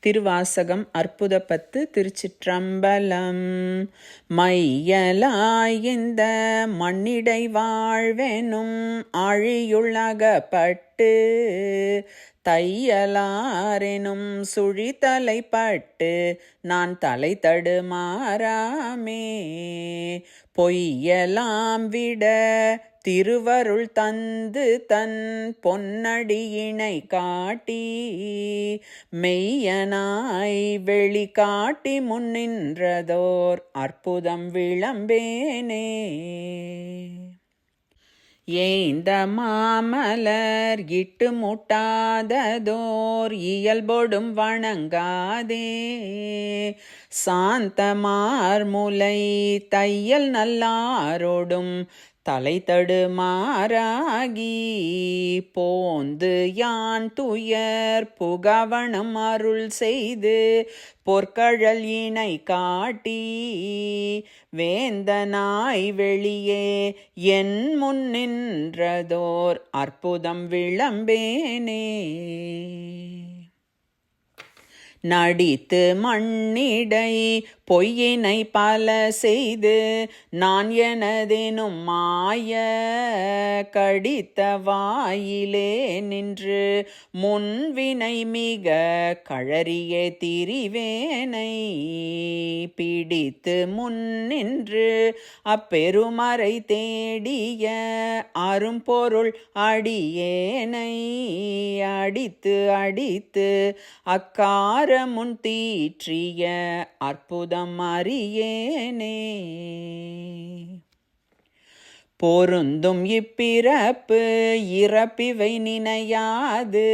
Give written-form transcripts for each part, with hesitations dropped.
திருவாசகம் அற்புத பத்து. திருச்சிற்றம்பலம். மையலாய் இந்த மண்ணிடை வாழ்வெனும் ஆழியுள்ளகப்பட்டு தையலாரெனும் சுழித்தலைப்பட்டு நான் தலை தடுமாறாமே பொய்யலாம் விட திருவருள் தந்து தன் பொன்னடியினை காட்டி மெய்யனாய் வெளி காட்டி முன்னின்றதோர் அற்புதம் விளம்பேனே. ஏந்த மாமலர் இட்டு முட்டாததோர் இயல்பொடும் வணங்காதே சாந்தமார்முலை தையல் நல்லாரோடும் தலை தடுமாறாகி போந்து யான் துயர் புகவனம் அருள் செய்து பொற்கழல் இணை காட்டி வேந்தனாய் வெளியே என் முன்னின்றதோர் அற்புதம் விளம்பேனே. நடித்து மண்ணிடை பொய்யினை பல செய்து நான் எனதெனும் மாய கடித்த வாயிலே நின்று முன்வினை மிக கழறியே திரிவேனை பிடித்து முன்னின்று அப்பெருமறை தேடிய அரும்பொருள் அடியேனை அடித்து அடித்து அக்கார முன் தீற்றிய அற்புதம் அறியேனே. பொருந்தும் இப்பிறப்பு இறப்பிவை நினையாது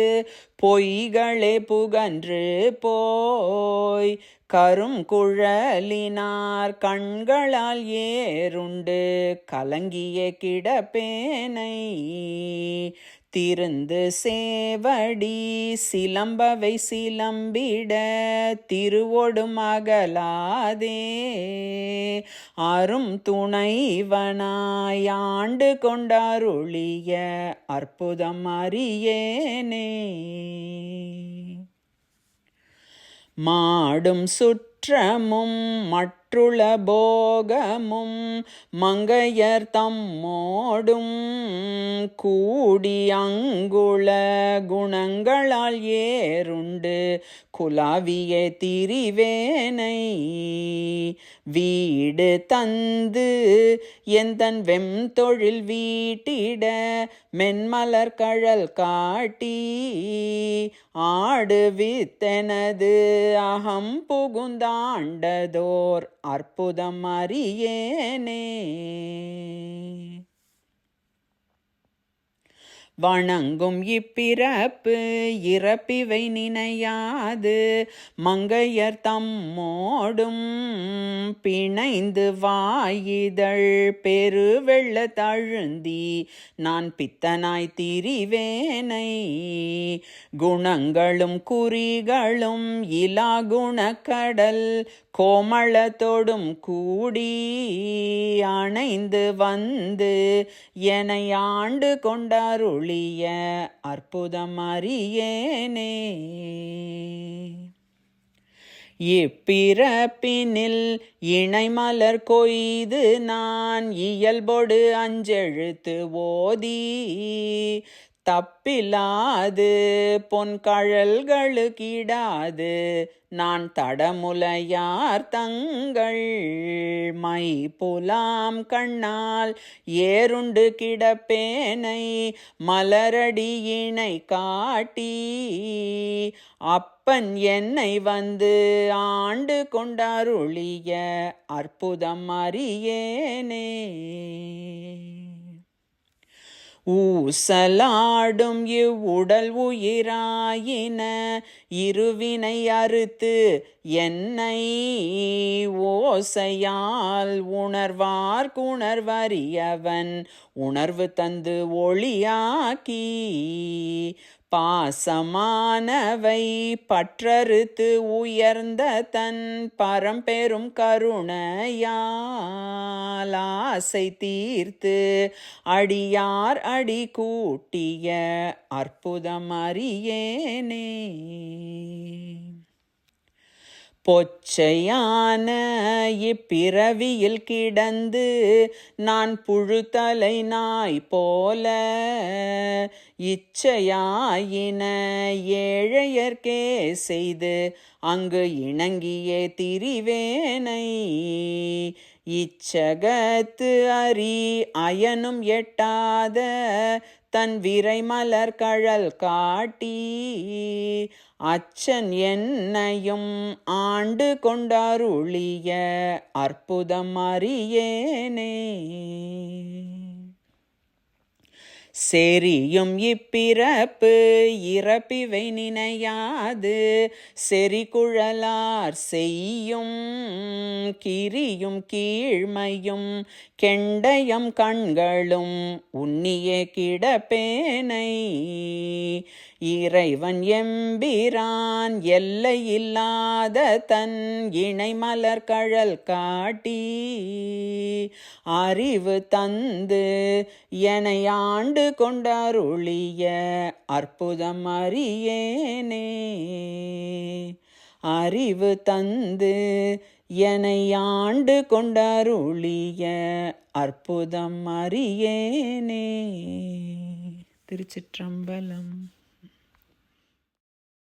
பொய்களே புகன்று போய் கரும் குழலினார் கண்களால் ஏறுண்டு கலங்கிய கிடப்பேனை திருந்து சேவடி சிலம்பவை சிலம்பிட திருவொடும் அகலாதே அரும் துணைவனாய் ஆண்டு கொண்டாருளிய அற்புதம் அறியேனே. மாடும் சுற்றமும் மற்றுள போகமும் மங்கையர் தம்மோடும் கூடி அங்குள குணங்களால் ஏறுண்டு குலாவிய திரிவேனை வீடு தந்து எந்தன் வெம்தொழில் வீட்டிட மென்மலர் கழல் காட்டி ஆடு வித்தெனது அகம் புகுந்தாண்டதோர் அற்புதம் அறியேனே. வணங்கும் இப்பிறப்பு இறப்பிவை நினையாது மங்கையர் தம்மோடும் பிணைந்து வாயிதழ் பெருவெள்ள தழுந்தி நான் பித்தனாய் திரிவேனை குணங்களும் குறிகளும் இலா குணக்கடல் கோமளத்தோடும் கூடி அணைந்து வந்து என்னை ஆண்டு கொண்டாருளிய அற்புதம் அறியேனே. இப்பிறப்பினில் இணைமலர் கொய்து நான் இயல்பொடு அஞ்செழுத்து ஓதி தப்பிலாது பொன்கழல்களுக்கிடாது நான் தடமுலையார் தங்கள் மை புலாம் கண்ணால் ஏறுண்டு கிடப்பேனை மலரடியினை காட்டி அப்பன் என்னை வந்து ஆண்டு கொண்டாருளிய அற்புதம் அறியேனே. ஊசலாடும் இவ்வுடல் உயிராயின இருவினை அறுத்து என்னை ஓசையால் உணர்வார்க்குணர்வறியவன் உணர்வு தந்து ஒளியாக்கி பாசமானவை பற்றறுத்து உயர்ந்த தன் பரம்பெரும் கருணையால் ஆசை தீர்த்து அடியார் அடி கூட்டிய அற்புதம் அறியேனே. பொச்சையான இப்பிறவியில் கிடந்து நான் புழுத்தலை நாய் போல இச்சையாயின ஏழையர்க்கே செய்து அங்கு இணங்கியே திரிவேனை இச்சகத்து அறி அயனும் எட்டாத தன் விரை மலர் கழல் காட்டி அச்சன் என்னையும் ஆண்டு கொண்டாருளிய அற்புதம் அறியேனே. செரியும் இப்பிறப்பு இறப்பிவை நினையாது செறிகுழலார் செய்யும் கிரியும் கீழ்மையும் கெண்டயம் கண்களும் உன்னியே கிடப்பேனை இறைவன் எம்பிரான் எல்லையில்லாத தன் இணை மலர் கழல் காட்டி அறிவு தந்து என்னை ஆண்டு கொண்டாருளிய அற்புதம் அறியேனே. அறிவு தந்து என்னை ஆண்டு கொண்டாருளிய அற்புதம் அறியேனே. திருச்சிற்றம்பலம்.